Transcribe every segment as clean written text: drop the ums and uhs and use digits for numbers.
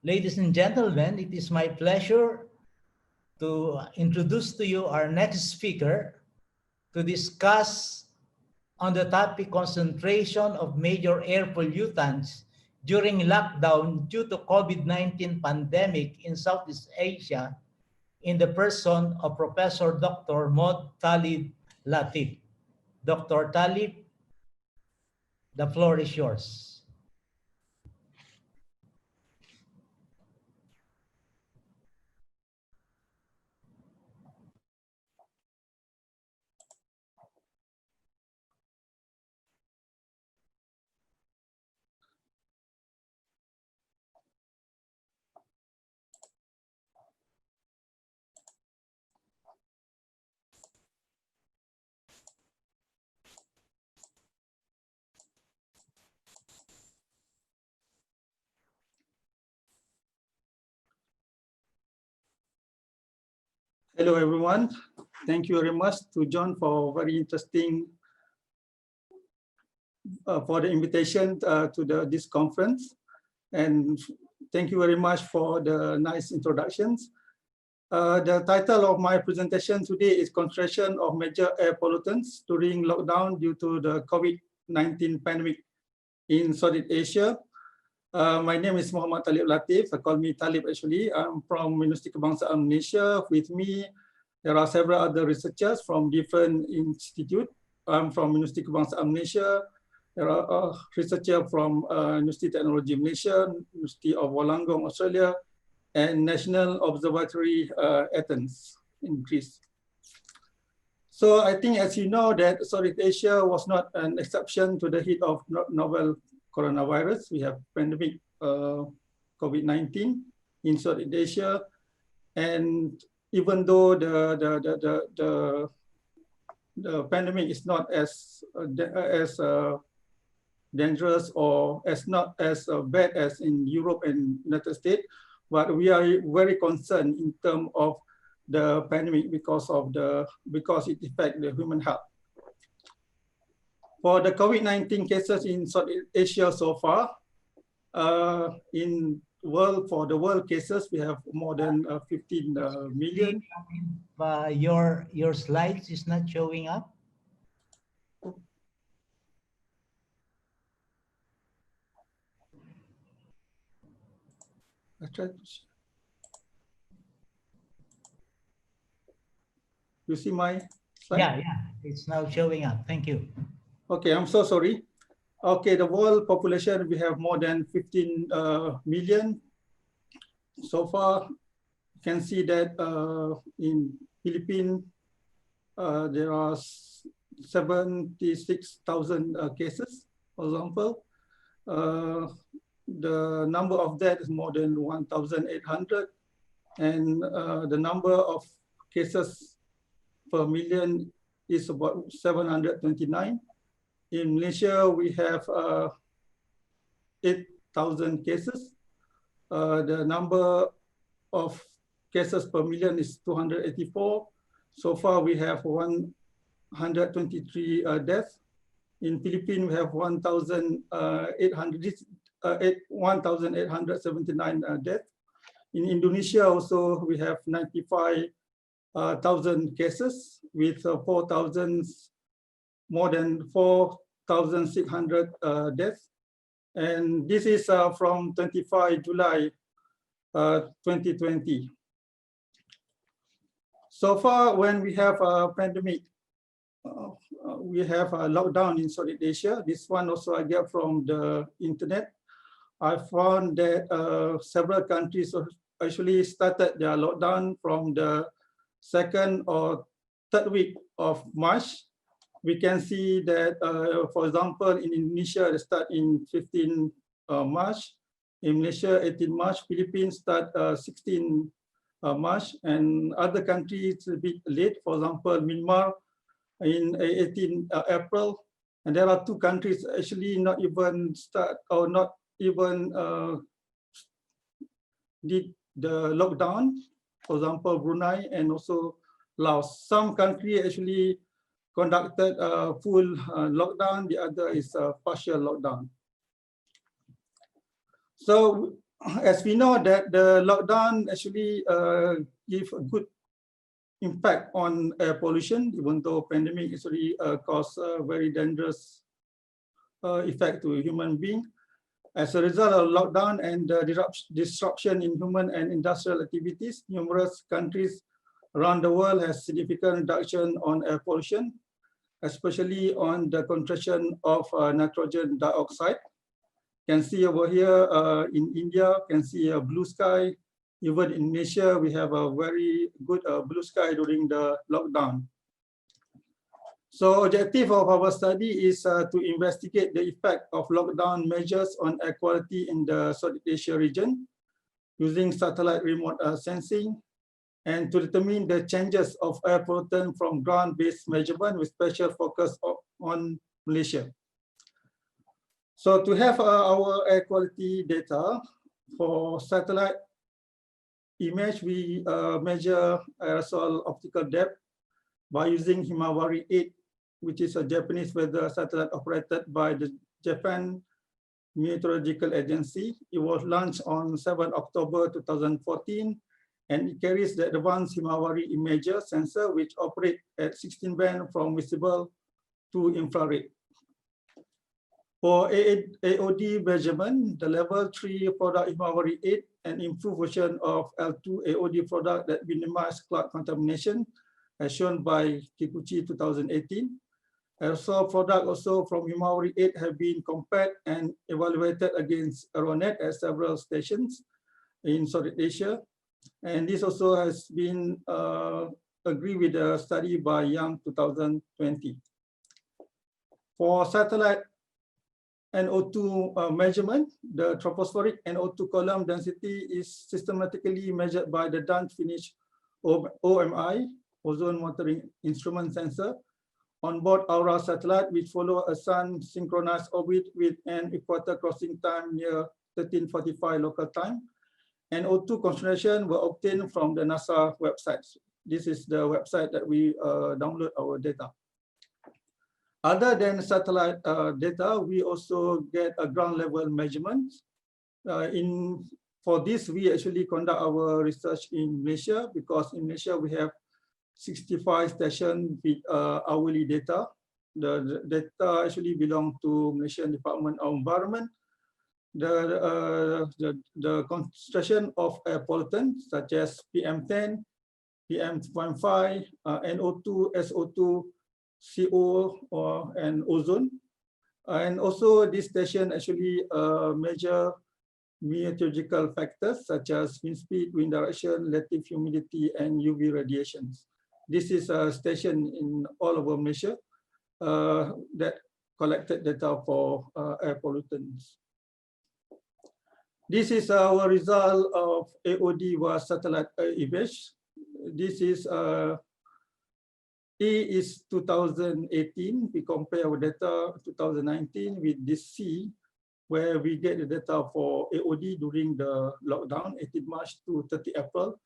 Ladies and gentlemen, it is my pleasure to introduce to you our next speaker to discuss on the topic concentration of major air pollutants during lockdown due to COVID-19 pandemic in Southeast Asia in the person of Professor Dr. Mohd Latif. Dr. Talib, the floor is yours. Hello, everyone. Thank you very much to John for very interesting for the invitation to this conference. And thank you very much for the nice introductions. The title of my presentation today is Concentration of Major Air Pollutants During Lockdown Due to the COVID-19 Pandemic in Southeast Asia. My name is Muhammad Talib Latif. Call me Talib actually. I'm from University Kebangsaan Malaysia. With me, there are several other researchers from different institutes. I'm from University Kebangsaan Malaysia. There are researchers from University Technology Malaysia, University of Wollongong, Australia, and National Observatory Athens in Greece. So I think, as you know, that Southeast Asia was not an exception to the hit of novel coronavirus. We have pandemic COVID-19 in Southeast Asia, and even though the pandemic is not as dangerous or not as bad as in Europe and United States, but we are very concerned in terms of the pandemic because it affects the human health. For the COVID-19 cases in Southeast Asia so far, for the world cases, we have more than 15 million. Your slides is not showing up. I tried to. You see my slide? Yeah, it's now showing up. Thank you. Okay, I'm so sorry. Okay, the world population, we have more than 15 million. So far, you can see that in Philippines, there are 76,000 cases, for example. The number of deaths is more than 1,800. And the number of cases per million is about 729. In Malaysia, we have 8,000 cases. The number of cases per million is 284. So far, we have 123 deaths. In Philippines, we have 1,879 deaths. In Indonesia, also, we have 95,000 cases with more than 4,600 deaths. And this is from 25 July 2020. So far, when we have a pandemic, we have a lockdown in Southeast Asia. This one also I get from the internet. I found that several countries actually started their lockdown from the 2nd or 3rd week of March. We can see that, for example, in Indonesia, they start in 15 March. In Malaysia, 18 March. Philippines start 16 March. And other countries a bit late. For example, Myanmar in 18 April. And there are 2 countries actually not even start or not even did the lockdown. For example, Brunei and also Laos. Some countries actually conducted a full lockdown, the other is a partial lockdown. So as we know that the lockdown actually give a good impact on air pollution, even though pandemic actually cause a very dangerous effect to human being. As a result of lockdown and disruption in human and industrial activities, numerous countries around the world has significant reduction on air pollution, especially on the concentration of nitrogen dioxide. You can see over here in India, can see a blue sky. Even in Malaysia, we have a very good blue sky during the lockdown. So objective of our study is to investigate the effect of lockdown measures on air quality in the Southeast Asia region using satellite remote sensing, and to determine the changes of air pollutant from ground-based measurement with special focus on Malaysia. So to have our air quality data for satellite image, we measure aerosol optical depth by using Himawari 8, which is a Japanese weather satellite operated by the Japan Meteorological Agency. It was launched on 7 October 2014, and it carries the advanced Himawari imager sensor, which operate at 16 band from visible to infrared. For AOD measurement, the level 3 product Himawari 8 and improved version of L2 AOD product that minimize cloud contamination, as shown by Kikuchi 2018. Aerosol product also from Himawari 8 have been compared and evaluated against Aeronet at several stations in Southeast Asia. And this also has been agreed with a study by Young 2020. For satellite NO2 measurement, the tropospheric NO2 column density is systematically measured by the done-finished AOMI, ozone monitoring instrument sensor, on board Aura satellite, which follow a sun synchronized orbit with an equator crossing time near 13:45 local time. And O2 concentration were obtained from the NASA website. This is the website that we download our data. Other than satellite data, we also get a ground level measurement. For this, we actually conduct our research in Malaysia, because in Malaysia we have 65 stations with hourly data. The data actually belong to Malaysian Department of Environment. The concentration of air pollutants such as PM10, PM2.5, NO2, SO2, CO, and ozone. And also this station actually measure meteorological factors such as wind speed, wind direction, Latif humidity, and UV radiations. This is a station in all over Malaysia that collected data for air pollutants. This is our result of AOD was satellite image. This is A is 2018. We compare our data 2019 with this C, where we get the data for AOD during the lockdown, 18 March to 30 April.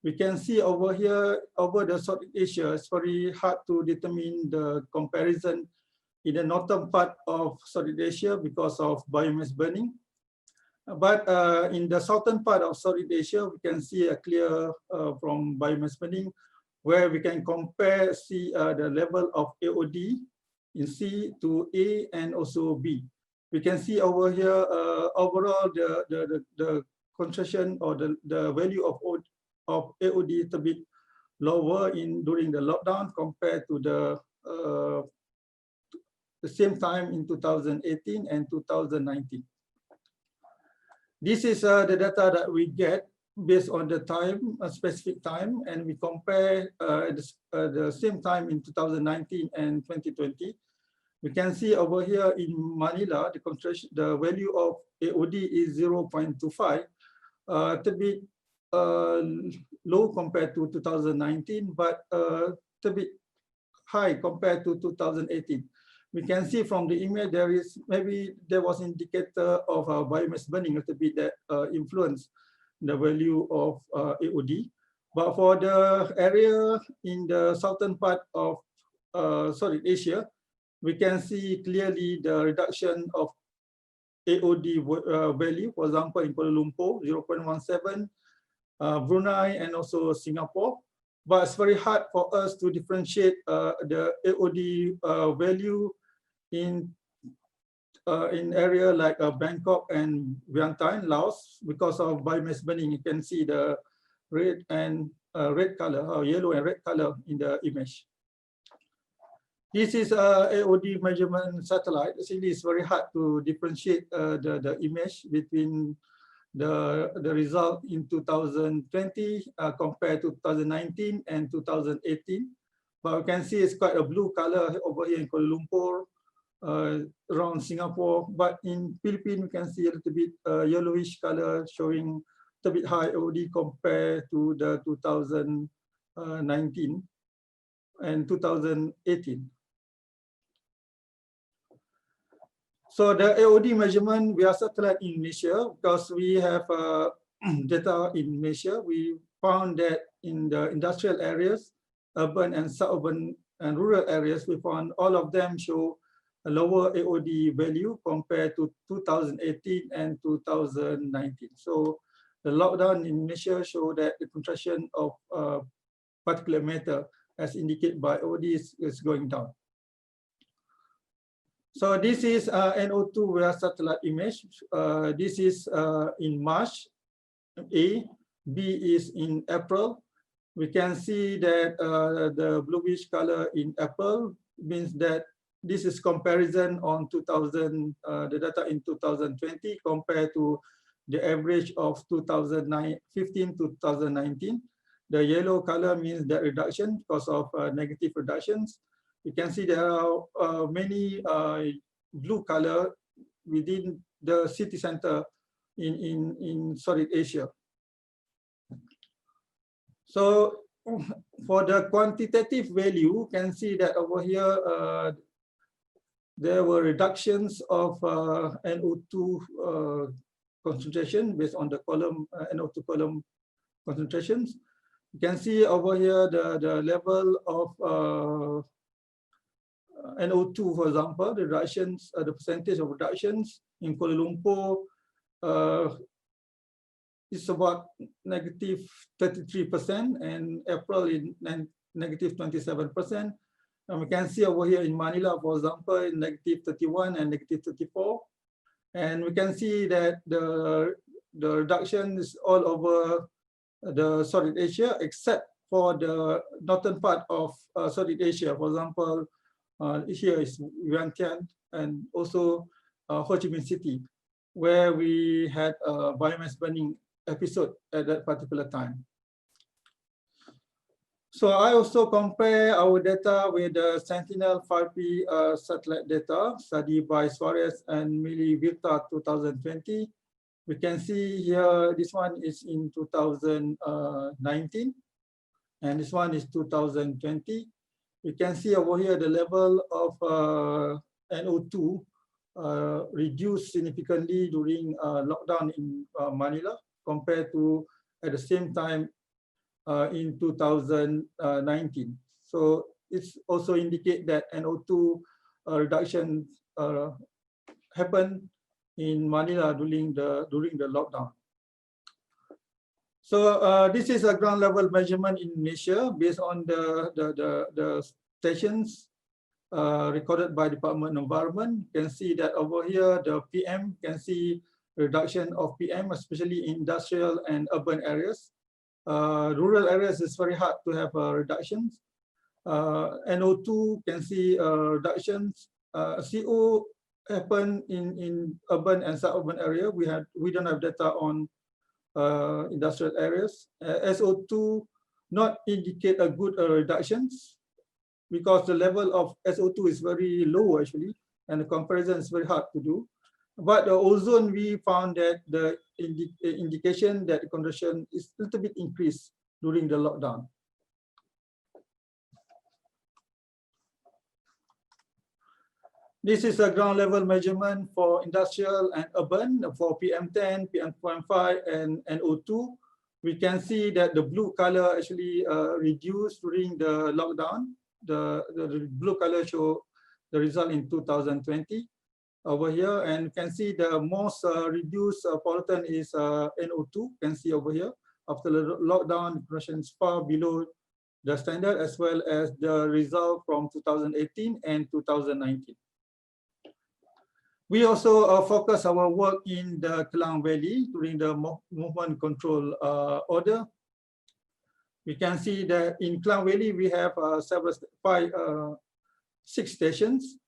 We can see over here, over the Southeast Asia, it's very hard to determine the comparison in the northern part of Southeast Asia because of biomass burning. But in the southern part of Southeast Asia, we can see a clear from biomass burning, where we can compare, see the level of AOD in C to A and also B. We can see over here, overall, the concentration or the value of AOD is a bit lower during the lockdown compared to the same time in 2018 and 2019. This is the data that we get based on the time, a specific time, and we compare the same time in 2019 and 2020. We can see over here in Manila, the concentration, the value of AOD is 0.25, a bit low compared to 2019, but a bit high compared to 2018. We can see from the image there was indicator of biomass burning a little bit that influenced the value of AOD. But for the area in the southern part of Southeast Asia, we can see clearly the reduction of AOD value, for example, in Kuala Lumpur, 0.17, Brunei, and also Singapore. But it's very hard for us to differentiate the AOD value in area like Bangkok and Vientiane, Laos, because of biomass burning. You can see the red and red color, or yellow and red color in the image. This is AOD measurement satellite. Actually, it's very hard to differentiate the image between the result in 2020 compared to 2019 and 2018. But we can see it's quite a blue color over here in Kuala Lumpur, around Singapore. But in Philippines, we can see a little bit yellowish color, showing a bit high AOD compared to the 2019 and 2018. So the AOD measurement, we are satellite in Malaysia because we have data in Malaysia. We found that in the industrial areas, urban and suburban and rural areas, we found all of them show a lower AOD value compared to 2018 and 2019. So the lockdown in Malaysia show that the concentration of particulate matter, as indicated by AOD, is going down. So this is NO2 via satellite image. This is in March, A. B is in April. We can see that the bluish color in April means that this is comparison on the data in 2020 compared to the average of 2015 to 2019. The yellow color means the reduction because of negative reductions. You can see there are many blue color within the city center in Southeast Asia. So for the quantitative value, you can see that over here there were reductions of NO2 concentration based on the column NO2 column concentrations. You can see over here the level of NO2, for example, the reductions, the percentage of reductions in Kuala Lumpur is about negative 33%, and April in negative 27%. And we can see over here in Manila, for example, in negative 31 and negative 34. And we can see that the reduction is all over the Southeast Asia, except for the northern part of Southeast Asia. For example, here is Vientiane and also Ho Chi Minh City, where we had a biomass burning episode at that particular time. So I also compare our data with the Sentinel-5P satellite data study by Suarez and Milivirta 2020. We can see here, this one is in 2019, and this one is 2020. You can see over here the level of NO2 reduced significantly during lockdown in Manila compared to at the same time in 2019. So it's also indicate that NO2 reduction happened in Manila during the lockdown. So this is a ground level measurement in Malaysia based on the stations recorded by Department of Environment. You can see that over here the PM, can see reduction of PM, especially in industrial and urban areas. Rural areas is very hard to have reductions. NO2 can see reductions. CO happen in urban and suburban area. We don't have data on industrial areas. SO2 not indicate a good reductions because the level of SO2 is very low actually, and the comparison is very hard to do. But the ozone, we found that the indication that the concentration is a little bit increased during the lockdown. This is a ground level measurement for industrial and urban for PM10, PM2.5, and NO2. We can see that the blue color actually reduced during the lockdown. The blue color show the result in 2020. over here, and you can see the most reduced pollutant is NO2. You can see over here. After the lockdown, the concentration is far below the standard, as well as the result from 2018 and 2019. We also focus our work in the Klang Valley during the movement control order. We can see that in Klang Valley, we have six stations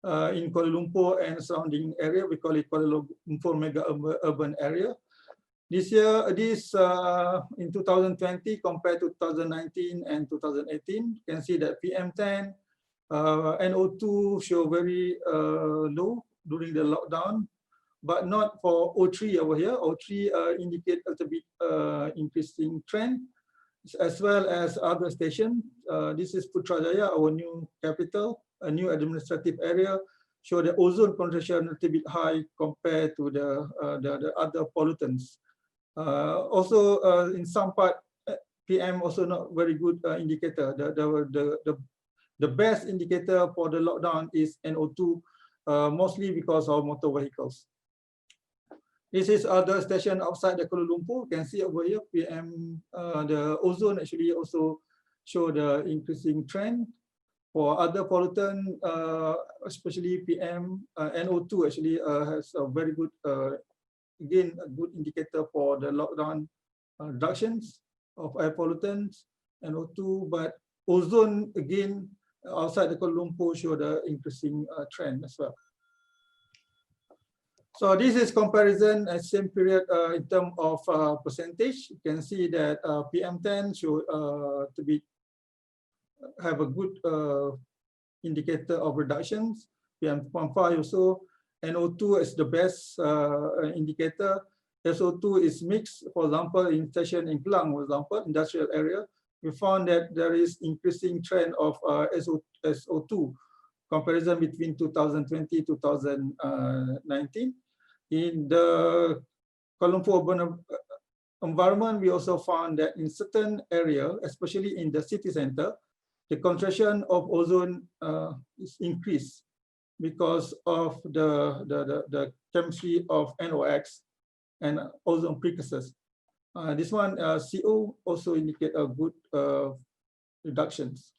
in Kuala Lumpur and surrounding area. We call it Kuala Lumpur Mega Urban Area. This year, in 2020 compared to 2019 and 2018, you can see that PM10, NO2 show very low during the lockdown, but not for O3 over here. O3 indicate a little bit increasing trend, as well as other stations. This is Putrajaya, our new capital, a new administrative area, show the ozone concentration a little bit high compared to the other pollutants. Also, in some part, PM also not very good indicator. The best indicator for the lockdown is NO2, mostly because of motor vehicles. This is other station outside the Kuala Lumpur. You can see over here, PM, the ozone actually also show the increasing trend. For other pollutant, especially PM, NO2 actually has a very good, again, a good indicator for the lockdown reductions of air pollutants, NO2, but ozone, again, outside the Kuala Lumpur show the increasing trend as well. So this is comparison at same period in terms of percentage. You can see that PM10 show to be have a good indicator of reductions. PM2.5 also, NO2 is the best indicator. SO2 is mixed. For example, in station in Klang, for example, industrial area, we found that there is increasing trend of SO2 comparison between 2020 2019. In the Kuala Lumpur urban environment, we also found that in certain area, especially in the city center, the concentration of ozone is increased because of the chemistry of NOx and ozone precursors. This one, CO, also indicate a good reductions.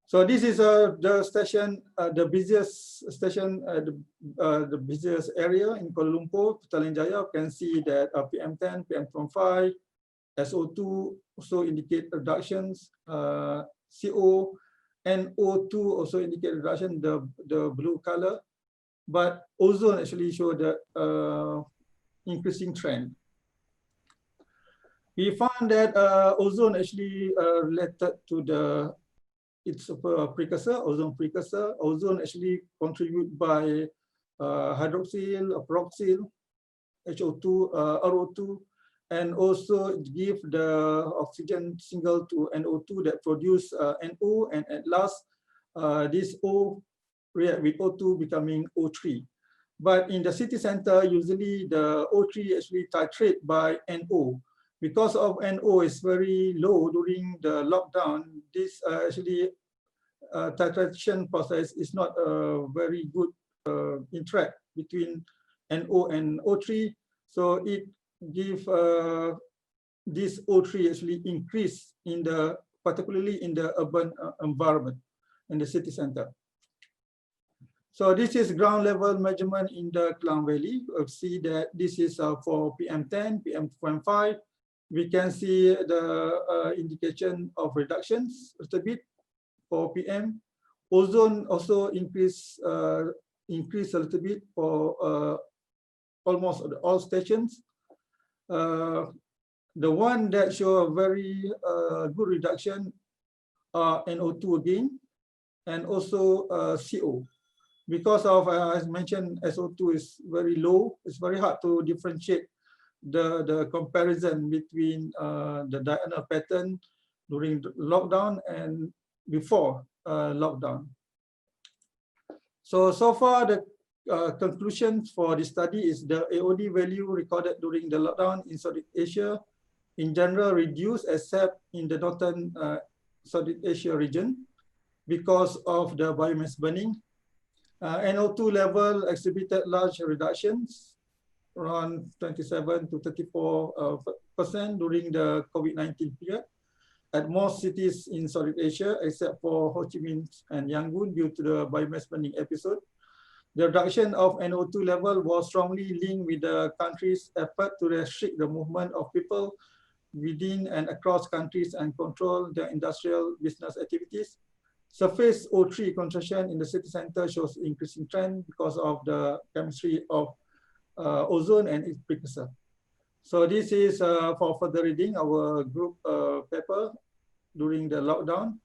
So this is the station, the busiest station, the busiest area in Kuala Lumpur, Petaling Jaya. You can see that PM10, PM2.5, SO2 also indicate reductions. CO, NO2 also indicate reduction, the blue color. But ozone actually show the increasing trend. We found that ozone actually related to its precursor, ozone precursor. Ozone actually contribute by hydroxyl, peroxyl, HO2, RO2, and also give the oxygen single to NO2 that produce NO, and at last this O react with O2 becoming O3. But in the city center, usually the O3 actually titrate by NO. Because of NO is very low during the lockdown, this actually titration process is not a very good interact between NO and O3. So it give this O3 actually increase in the, particularly in the urban environment, in the city center. So this is ground level measurement in the Klang Valley. We see that this is for PM10, PM2.5. We can see the indication of reductions a little bit for PM. Ozone also increase a little bit for almost all stations. The one that show a very good reduction are NO2 again, and also CO. Because of, as mentioned, SO2 is very low, it's very hard to differentiate the comparison between the diurnal pattern during the lockdown and before lockdown. So far the conclusion for the study is the AOD value recorded during the lockdown in Southeast Asia in general reduced, except in the northern Southeast Asia region because of the biomass burning. NO2 level exhibited large reductions, around 27 to 34% during the COVID-19 period at most cities in Southeast Asia, except for Ho Chi Minh and Yangon due to the biomass burning episode. The reduction of NO2 level was strongly linked with the country's effort to restrict the movement of people within and across countries and control the industrial business activities. Surface O3 concentration in the city center shows increasing trend because of the chemistry of ozone and its precursor. So this is for further reading our group paper during the lockdown.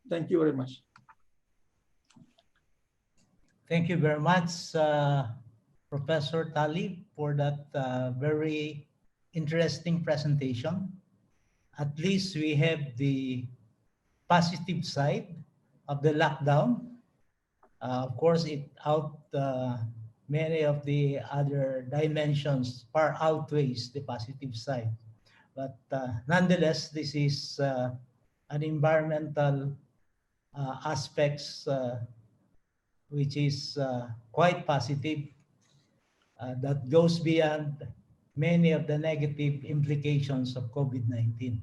Thank you very much. Thank you very much, Professor Talib, for that very interesting presentation. At least we have the positive side of the lockdown. Of course, it many of the other dimensions far outweighs the positive side. But nonetheless, this is an environmental aspects which is quite positive, that goes beyond many of the negative implications of COVID-19.